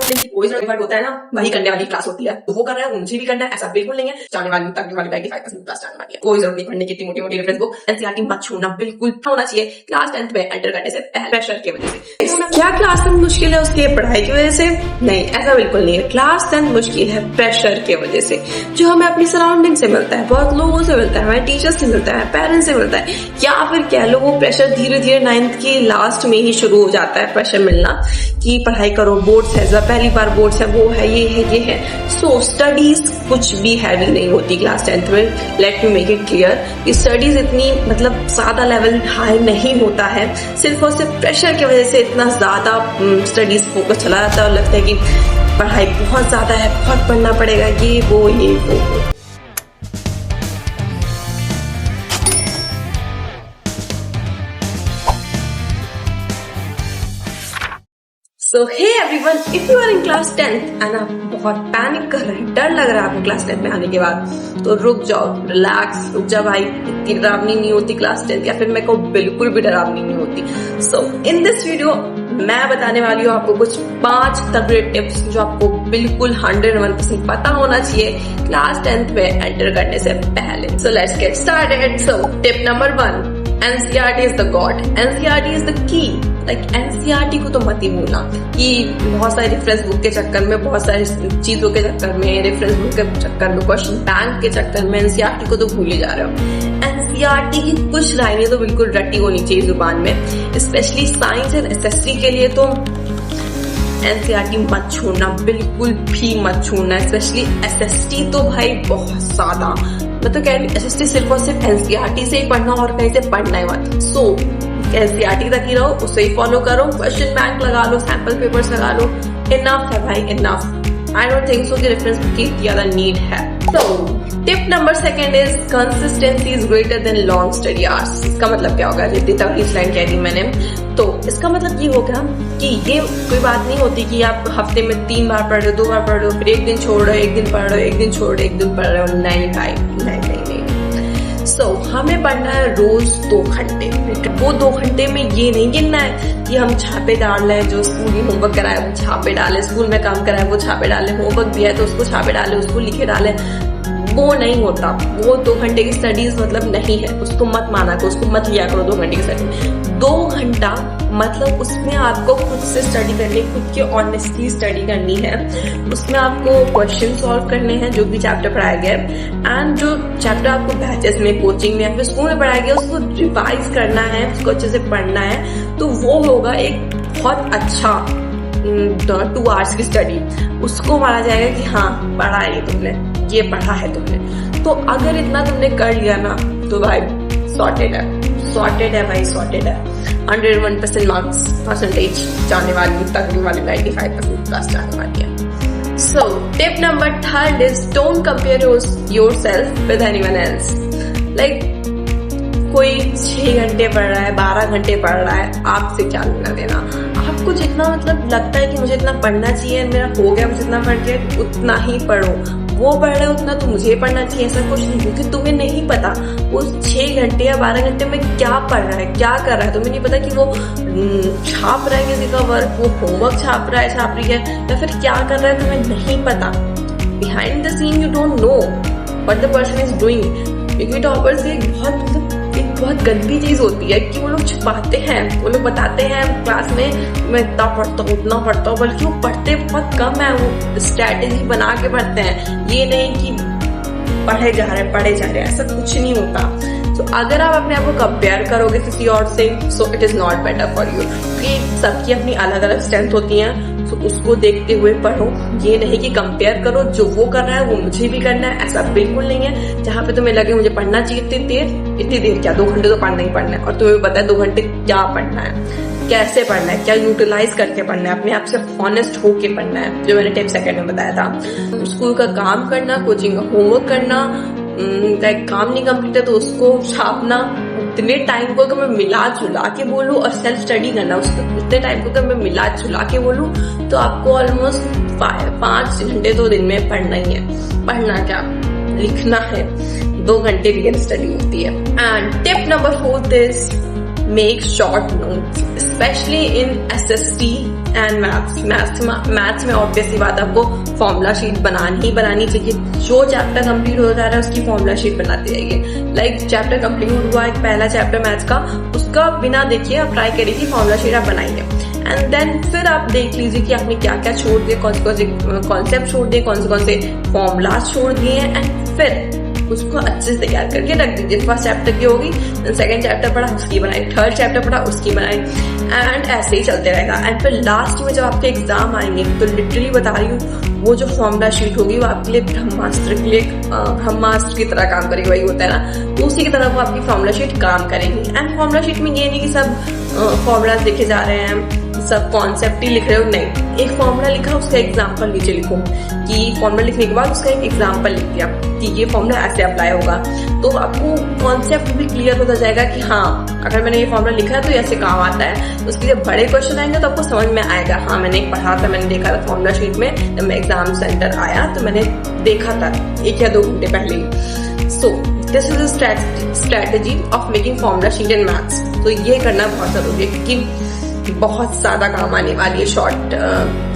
Discipline की कोई जरूरत होता है ना, वही करने वाली क्लास होती है। तो वो कर रहा है वो मुझे भी करना है, ऐसा बिल्कुल नहीं है। जाने वाली 95% क्लास जाने वाली है, कोई जरूरत नहीं पढ़ने की इतनी मोटी मोटी रेफरेंस बुक। एनसीईआरटी मत छोड़ना, बिल्कुल होना चाहिए क्लास 10th में एंटर करने से प्रेशर की वजह से। क्या क्लास 10 मुश्किल है उसकी पढ़ाई की वजह से? नहीं, ऐसा बिल्कुल नहीं है। क्लास 10 मुश्किल है प्रेशर की वजह से, जो हमें अपनी सराउंडिंग से मिलता है, बहुत लोगों से मिलता है, हमारे टीचर्स से मिलता है, पेरेंट्स से मिलता है, या फिर कह लो वो प्रेशर धीरे धीरे 9th की लास्ट में ही शुरू हो जाता है प्रेशर मिलना कि पढ़ाई करो, बोर्ड्स है, जब पहली बार बोर्ड्स है, वो है, ये है। सो स्टडीज कुछ भी हैवी नहीं होती क्लास 10th में। Let me make it clear, studies इतनी मतलब ज्यादा लेवल हाई नहीं होता है, सिर्फ और सिर्फ प्रेशर की वजह से इतना ज्यादा स्टडीज फोकस चला जाता है और लगता है कि पढ़ाई बहुत ज्यादा है, बहुत पढ़ना पड़ेगा, ये वो। So hey everyone, if you are in class 10th and आप बहुत पैनिक कर रहे हैं, डर लग रहा है आपको क्लास 10th में आने के बाद, तो रुक जाओ, रिलैक्स, रुक जाओ भाई। इतनी डरावनी नहीं होती क्लास 10th, या फिर मैं कहूँ बिल्कुल भी डरावनी नहीं होती। So in this video मैं बताने वाली हूँ आपको कुछ 5 तगड़े टिप्स जो आपको बिल्कुल 101% पता होना चाहिए क्लास 10th में एंटर करने से पहले। So let's get started. So tip number 1, NCERT is the god. NCERT is the key. Like NCERT को तो मत ही भूलना कि बहुत सारे रेफरेंस बुक के चक्कर में, बहुत सारी चीजों के चक्कर में, रेफरेंस बुक के चक्कर में, क्वेश्चन बैंक के चक्कर में NCERT को तो भूल ही जा रहे हो। NCERT की कुछ लाइनें तो बिल्कुल रटी होनी चाहिए जुबान में, स्पेशली साइंस एंड एसएसटी के लिए तो NCERT मत छोड़ना, बिल्कुल भी मत छोड़ना। स्पेशली एसएसटी तो भाई बहुत ज्यादा, मैं तो कह रही हूँ एसएसटी सिर्फ और सिर्फ NCERT से ही पढ़ना और कहीं से पढ़ना ही मत। सो NCERT तक ही रहो, उसे ही फॉलो करो, क्वेश्चन बैंक लगा लो, सैंपल पेपर्स लगा लो, इनफ है भाई, enough. I don't think so कि रेफरेंस बुक की ज्यादा नीड है। So tip number 2 is consistency is greater than long study hours. इसका मतलब क्या होगा? जितनी तक इस लाइन कह दी मैंने, तो इसका मतलब ये होगा कि ये कोई बात नहीं होती कि आप हफ्ते में 3 बार पढ़ रहे हो, 2 बार पढ़ रहे हो, फिर 1 दिन छोड़ रहे हो, 1 दिन पढ़ रहे हो, 1 दिन छोड़ रहे हो, 1 दिन पढ़ रहे हो। नहीं भाई, नहीं। So, हमें पढ़ना है रोज 2 घंटे। वो 2 घंटे में ये नहीं गिनना है कि हम छापे डाल रहे हैं, जो स्कूल में होमवर्क कराए वो छापे डाले, स्कूल में काम कराए वो छापे डाले, होमवर्क दिया है तो उसको छापे डाले, उसको लिखे डाले। वो नहीं होता। वो 2 घंटे की स्टडीज मतलब नहीं है, उसको मत माना करो, उसको मत लिया करो 2 घंटे की स्टडी। 2 घंटा मतलब उसमें आपको खुद से स्टडी करनी, खुद की ऑनेस्टली स्टडी करनी है। उसमें आपको क्वेश्चन सॉल्व करने हैं जो भी चैप्टर पढ़ाया गया है, एंड जो चैप्टर आपको बैचेस में, कोचिंग में या फिर स्कूल में पढ़ाया गया उसको रिवाइज करना है, उसको अच्छे से पढ़ना है। तो वो होगा एक बहुत अच्छा 2 आवर्स की स्टडी। उसको माना जाएगा कि हाँ पढ़ा है तुमने, ये पढ़ा है तुमने। तो अगर इतना तुमने कर लिया ना तो भाई सॉर्टेड है भाई, सॉर्टेड है। 101% मार्क्स परसेंटेज जाने वाली, तकरीबन वाली 95% प्लस जाने वाली है। So tip number 3 is don't compare yourself with anyone else. Like कोई 6 घंटे पढ़ रहा है, 12 घंटे पढ़ रहा है, आपसे क्या लेना देना? आपको जितना मतलब लगता है कि मुझे इतना पढ़ना चाहिए, मेरा हो गया, मुझे इतना पढ़ के उतना ही पढ़ो। वो पढ़ रहे उतना तो मुझे पढ़ना चाहिए, ऐसा कुछ नहीं, क्योंकि तुम्हें नहीं पता वो 6 घंटे या 12 घंटे में क्या पढ़ रहा है, क्या कर रहा है। तुम्हें नहीं पता कि वो छाप रहा है किसी का वर्क, वो होमवर्क छाप रहा है, छाप रही है, या फिर क्या कर रहा है, तुम्हें नहीं पता। Behind the seen you don't know what the person is doing. क्योंकि टॉपर्स एक बहुत गंदी चीज होती है कि वो लोग छुपाते हैं, वो लोग बताते हैं क्लास में मैं इतना पढ़ता हूँ, उतना पढ़ता हूँ, बल्कि वो पढ़ते बहुत कम है, वो स्ट्रैटेजी बना के पढ़ते हैं। ये नहीं कि पढ़े जा रहे हैं, ऐसा कुछ नहीं होता। तो अगर आप अपने आप को कंपेयर करोगे किसी और से, so it is not better for you. क्योंकि सबकी अपनी अलग अलग स्ट्रेंथ होती हैं, तो उसको देखते हुए पढ़ो। ये नहीं कि कंपेयर करो, जो वो कर रहा है वो मुझे भी करना है, ऐसा बिल्कुल नहीं है। जहाँ पे तुम्हें लगे मुझे पढ़ना चाहिए इतनी देर क्या, 2 घंटे तो पढ़ना ही पढ़ना है, और तुम्हें पता है 2 घंटे क्या पढ़ना है, कैसे पढ़ना है, क्या यूटिलाइज करके पढ़ना है, अपने आप से ऑनेस्ट होके पढ़ना है, जो मैंने टिप 2 में बताया था। स्कूल का काम करना, कोचिंग का होमवर्क करना, काम नहीं कंप्लीट है तो उसको छापना, उतने टाइम को अगर मैं मिला जुला के बोलूँ, और सेल्फ स्टडी करना, उसको उतने टाइम को अगर मैं मिला जुला के बोलूँ तो आपको ऑलमोस्ट 5 घंटे तो दिन में पढ़ना ही है। पढ़ना क्या, लिखना है। 2 घंटे रियल स्टडी होती है। And tip number 4 is make short notes specially in SST and maths में ऑब्वियसली बात आपको फॉर्मूला शीट बनानी ही बनानी चाहिए। जो चैप्टर कंप्लीट हो जा रहा है उसकी फॉर्मूला शीट बनाते जाइए। लाइक चैप्टर कंप्लीट हुआ एक पहला चैप्टर मैथ्स का, उसका बिना देखिए आप ट्राई करिए कि फॉर्मूला शीट आप बनाइए, एंड देन फिर आप देख लीजिए कि आपने क्या क्या छोड़ दिए, कौन से कॉन्सेप्ट छोड़ दिए, कौन से फॉर्मूलाज छोड़ दिए, एंड फिर उसको अच्छे से तैयार करके रख दीजिए। फर्स्ट चैप्टर की होगी, सेकंड चैप्टर पढ़ा उसकी बनाई, थर्ड चैप्टर पढ़ा उसकी बनाई, एंड ऐसे ही चलते रहेगा। एंड फिर लास्ट में जब आपके एग्जाम आएंगे तो लिटरली बता रही हूँ वो जो फॉर्मूला शीट होगी वो आपके लिए ब्रह्मास्त्र के लिए ब्रह्मास्त्र की तरह काम करेगी। वही होता है ना, तो उसी की तरह वो आपकी फॉर्मूला शीट काम करेगी। एंड फॉर्मूला शीट में ये नहीं कि सब फॉर्मूलाज लिखे जा रहे हैं, सब कॉन्सेप्ट ही लिख रहे हो, नहीं। एक फॉर्मूला लिखा उसका एग्जाम्पल नीचे लिखो, कि फॉर्मूला लिखने के बाद उसका एक एग्जाम्पल लिख दिया कि ये फॉर्मूला ऐसे अप्लाई होगा, तो आपको कॉन्सेप्ट भी क्लियर होता जाएगा कि हाँ अगर मैंने ये फॉर्मूला लिखा है तो ऐसे काम आता है। तो उसके जब बड़े क्वेश्चन आएंगे तो आपको समझ में आएगा, हाँ मैंने पढ़ा था, मैंने देखा था फॉर्मूला शीट में, जब मैं एग्जाम सेंटर आया तो मैंने देखा था 1 या 2 घंटे पहले ही। So this is a strategy of making formula sheet in maths. तो ये करना बहुत जरूरी है क्योंकि बहुत ज्यादा काम आने वाली है शॉर्ट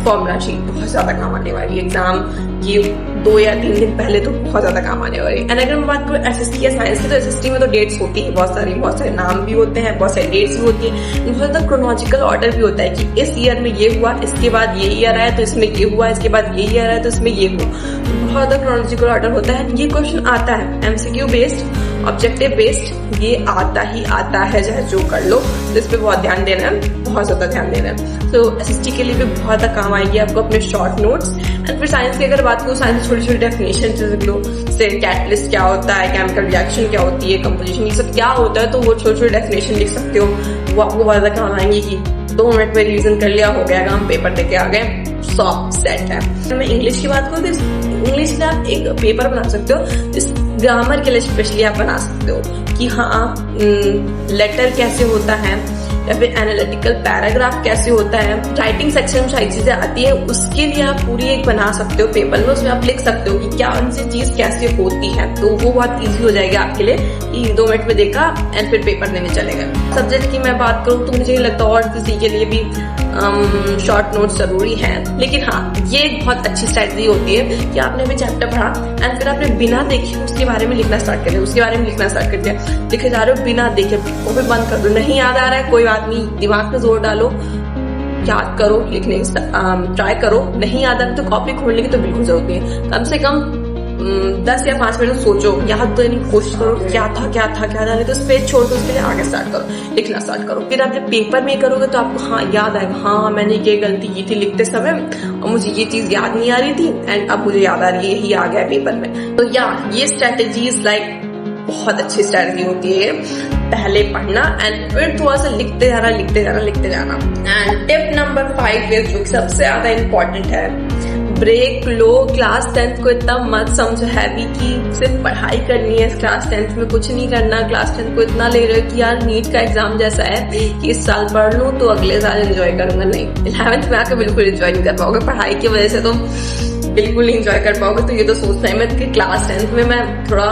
फॉर्मूला शीट, बहुत ज्यादा काम आने वाली है एग्जाम की 2 या 3 दिन पहले, तो बहुत ज्यादा काम आने वाली है। एंड अगर मैं बात करूँ SST या साइंस की, तो SST में तो डेट्स होती है बहुत सारे नाम भी होते हैं, बहुत सारी डेट्स भी होती है, बहुत ज्यादा क्रोनोलॉजिकल ऑर्डर भी होता है कि इस ईयर में ये हुआ, इसके बाद ये ईयर आया तो इसमें ये हुआ, इसके बाद ये ईयर आया तो इसमें ये हुआ, बहुत ज्यादा क्रोनोलॉजिकल ऑर्डर होता है। ये क्वेश्चन आता है MCQ बेस्ड, ऑब्जेक्टिव बेस्ड, ये आता है, चाहे जो कर लो, तो इस पे बहुत ध्यान देना है, बहुत ज्यादा ध्यान देना है। तो SST के लिए भी बहुत ज्यादा काम आएगी आपको अपने शॉर्ट नोट्स। एंड फिर साइंस की अगर बात करूँ, साइंस छोटी छोटी डेफिनेशन लिख लो, जैसे कैटलिस्ट क्या होता है, केमिकल रिएक्शन क्या होती है, कंपोजिशन ये सब क्या होता है, तो वो छोटी छोटी डेफिनेशन लिख सकते हो, वो आपको बहुत ज्यादा काम आएंगी कि 2 मिनट में रिविजन कर लिया, हो गया काम, पेपर देके आ गए, सॉफ्ट सेट है। मैं इंग्लिश की बात करूँ तो इंग्लिश में आप एक पेपर बना सकते हो, इस ग्रामर के लिए स्पेशली आप बना सकते हो कि हाँ लेटर कैसे होता है, या फिर एनालिटिकल पैराग्राफ कैसे होता है, राइटिंग सेक्शन में सारी चीजें आती है, उसके लिए आप पूरी एक बना सकते हो पेपर में, उसमें आप लिख सकते हो कि क्या उनसे चीज कैसे होती है, तो वो बहुत इजी हो जाएगा आपके लिए कि 2 मिनट में देखा एंड फिर पेपर देने चले गए। सब्जेक्ट की मैं बात करूँ तो मुझे लगता है और किसी के लिए भी शॉर्ट नोट्स जरूरी है, लेकिन हाँ ये एक बहुत अच्छी स्ट्रेटजी होती है कि आपने अभी चैप्टर पढ़ा एंड फिर आपने बिना देखे उसके बारे में लिखना स्टार्ट कर दिया, उसके बारे में लिखना स्टार्ट कर दिया, लिखे जा रहे हो बिना देखे, वो भी बंद कर दो, नहीं याद आ रहा है कोई बात नहीं, दिमाग में जोर डालो, याद करो, लिखने ट्राई करो, नहीं याद आ रहा तो कॉपी खोलने की तो बिल्कुल जरूरत नहीं है, कम से कम 10 या 5 मिनट सोचो, याद करने की कोशिश करो क्या था, नहीं तो पेज छोड़ के उसके लिए आगे स्टार्ट करो, लिखना स्टार्ट करो। फिर आप जब पेपर में करोगे तो आपको हाँ याद आएगा, हाँ मैंने ये गलती की थी लिखते समय और मुझे ये चीज याद नहीं आ रही थी एंड अब मुझे याद आ रही है, यही आ गया पेपर में। तो ये स्ट्रेटेजीज लाइक बहुत अच्छी स्ट्रेटेजी होती है, पहले पढ़ना एंड फिर थोड़ा सा लिखते जाना। एंड टिप नंबर 5 जो सबसे ज्यादा इम्पोर्टेंट है, ब्रेक लो। क्लास 10th को इतना मत समझो हैवी कि सिर्फ पढ़ाई करनी है, क्लास 10th में कुछ नहीं करना। क्लास 10th को इतना ले रहे हो कि यार नीट का एग्जाम जैसा है कि इस साल पढ़ लूं तो अगले साल एंजॉय करूंगा, नहीं 11th में आकर बिल्कुल एंजॉय नहीं कर पाओगे, पढ़ाई की वजह से तो बिल्कुल नहीं एंजॉय कर पाओगे। तो ये तो सोचना है मैं कि क्लास 10th में मैं थोड़ा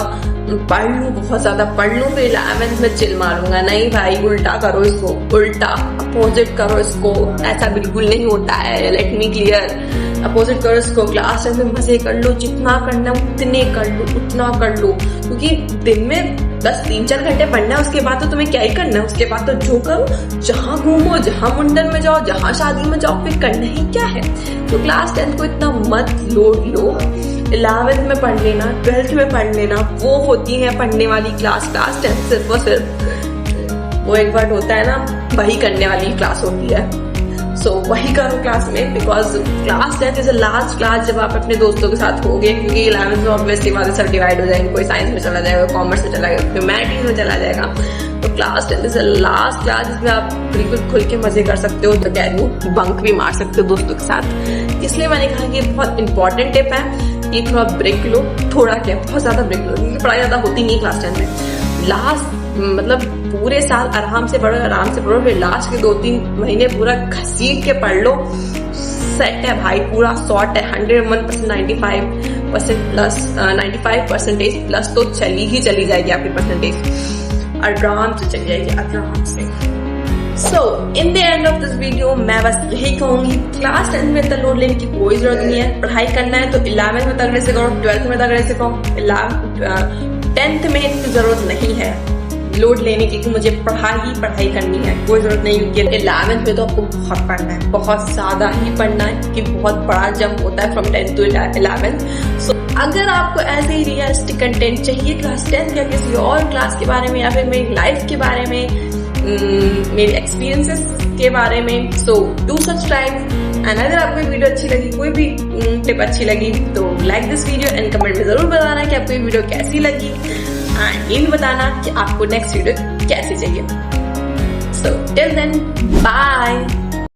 पढ़ लूं, बहुत ज्यादा पढ़ लूं, फिर 11th में चिल मारूंगा, नहीं भाई उल्टा करो इसको, उल्टा अपोजिट करो इसको, ऐसा बिल्कुल नहीं होता है, लेट मी क्लियर, अपोजिट करो इसको। क्लास 10th में मजे कर लो, जितना करना उतने कर लो, उतना कर लो, क्योंकि दिन में बस 3-4 घंटे पढ़ना है, उसके बाद तो तुम्हें क्या ही करना है, उसके बाद तो जो करो, जहाँ घूमो, जहाँ मुंडन में जाओ, जहाँ शादी में जाओ, फिर करना ही क्या है। तो क्लास 10th को इतना मत लोड लो, 11th में पढ़ लेना, 12th में पढ़ लेना, वो होती है पढ़ने वाली क्लास 10th सिर्फ और सिर्फ वो एक वर्ड होता है ना, वही करने वाली क्लास होती है। सो वही करो क्लास में, because class 10th is a last class जब आप अपने दोस्तों के साथ होगे, क्योंकि 11th में ऑब्वियसली बात सब डिवाइड हो जाएंगे, कोई साइंस में चला जाएगा, कॉमर्स में चला जाएगा, ह्यूमैनिटीज में चला जाएगा। तो class 10th is a last class जिसमें आप बिल्कुल खुल के मजे कर सकते हो, तो कह दूं बंक भी मार सकते हो दोस्तों के साथ। इसलिए मैंने कहा कि बहुत इंपॉर्टेंट टिप है कि थोड़ा ब्रेक लो, थोड़ा क्या बहुत ज्यादा ब्रेक लो, क्योंकि पढ़ाई ज्यादा होती नहीं क्लास 10 में। लास्ट मतलब पूरे साल आराम से पढ़ो, फिर लास्ट के 2-3 महीने पूरा घसीट के पढ़ लो, सेट है भाई, पूरा शॉर्ट है, 101% 95% प्लस 95% प्लस तो चली जाएगी आपकी परसेंटेज। आराम से चल जाएगी, आराम से। So in the end of this video मैं बस यही कहूंगी, क्लास 10 में इतना लोड लेने की कोई जरूरत नहीं है। पढ़ाई करना है तो 11th में तगड़े से करो, 12th में तगड़े से करो, 10th में इतनी जरूरत नहीं है लोड लेने की कि मुझे पढ़ाई करनी है, कोई जरूरत नहीं। क्योंकि 11th में तो आपको बहुत पढ़ना है, बहुत ज्यादा ही पढ़ना है, क्योंकि बहुत बड़ा जंप होता है फ्रॉम 10th टू 11th। सो अगर आपको ऐसे ही रियलिस्टिक कंटेंट चाहिए क्लास 10 या किसी और क्लास के बारे में, या फिर मेरी लाइफ के बारे में, मेरे एक्सपीरियंसेस के बारे में, सो डू सब्सक्राइब। एंड अगर आपको वीडियो अच्छी लगी, कोई भी टिप अच्छी लगी, तो like this video and comment में जरूर बताना कि आपको ये वीडियो कैसी लगी, एंड ये भी बताना कि आपको नेक्स्ट वीडियो कैसी चाहिए। So till then bye.